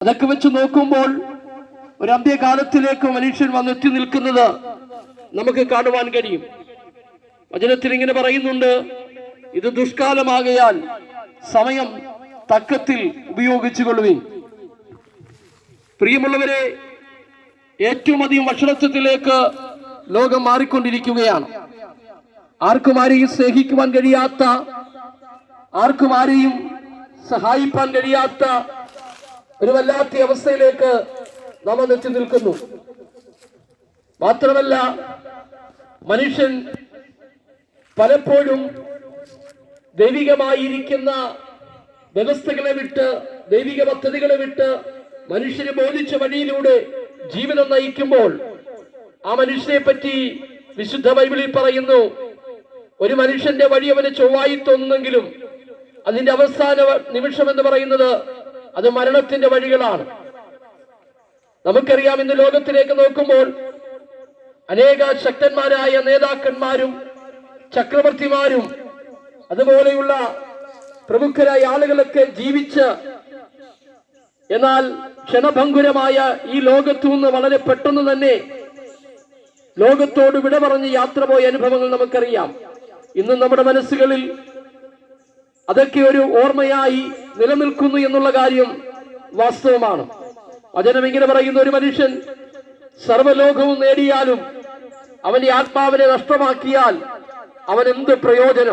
അതൊക്കെ വെച്ച് നോക്കുമ്പോൾ ഒരു അന്ത്യകാലത്തിലേക്ക് മനുഷ്യൻ വന്നെത്തി നിൽക്കുന്നത് നമുക്ക് കാണുവാൻ കഴിയും. വചനത്തിൽ ഇങ്ങനെ പറയുന്നുണ്ട്, ഇത് ദുഷ്കാലമാകയാൽ സമയം തക്കത്തിൽ ഉപയോഗിച്ചു കൊള്ളുവിൻ. പ്രിയമുള്ളവരെ, ഏറ്റവും അധികം വഷളത്വത്തിലേക്ക് ലോകം മാറിക്കൊണ്ടിരിക്കുകയാണ്. ആർക്കും ആരെയും സ്നേഹിക്കുവാൻ കഴിയാത്ത, ആർക്കും ആരെയും സഹായിപ്പാൻ കഴിയാത്ത ഒരു വല്ലാത്ത അവസ്ഥയിലേക്ക് നാം എത്തി നിൽക്കുന്നു. മാത്രമല്ല, മനുഷ്യൻ പലപ്പോഴും ദൈവികമായിരിക്കുന്ന വ്യവസ്ഥകളെ വിട്ട്, ദൈവിക പദ്ധതികളെ വിട്ട് മനുഷ്യന് ബോധിച്ച വഴിയിലൂടെ ജീവിതം നയിക്കുമ്പോൾ ആ മനുഷ്യനെ പറ്റി വിശുദ്ധ ബൈബിളിൽ പറയുന്നു, ഒരു മനുഷ്യന്റെ വഴി അവന് ചൊവ്വായി തോന്നുന്നെങ്കിലും അതിന്റെ അവസാന നിമിഷം എന്ന് പറയുന്നത് അത് മരണത്തിന്റെ വഴികളാണ്. നമുക്കറിയാം, ഇന്ന് ലോകത്തിലേക്ക് നോക്കുമ്പോൾ അനേക ശക്തന്മാരായ നേതാക്കന്മാരും ചക്രവർത്തിമാരും അതുപോലെയുള്ള പ്രമുഖരായ ആളുകളൊക്കെ ജീവിച്ച്, എന്നാൽ ക്ഷണഭംഗുരമായ ഈ ലോകത്തു നിന്ന് വളരെ പെട്ടെന്ന് തന്നെ ലോകത്തോട് വിട പറഞ്ഞ് യാത്ര പോയ അനുഭവങ്ങൾ നമുക്കറിയാം. ഇന്നും നമ്മുടെ മനസ്സുകളിൽ അതൊക്കെ ഒരു ഓർമ്മയായി നിലനിൽക്കുന്നു എന്നുള്ള കാര്യം വാസ്തവമാണ്. വചനം ഇങ്ങനെ പറയുന്ന, ഒരു മനുഷ്യൻ സർവ്വലോകവും നേടിയാലും അവന്റെ ആത്മാവിനെ നഷ്ടമാക്കിയാൽ അവൻ എന്ത് പ്രയോജനം?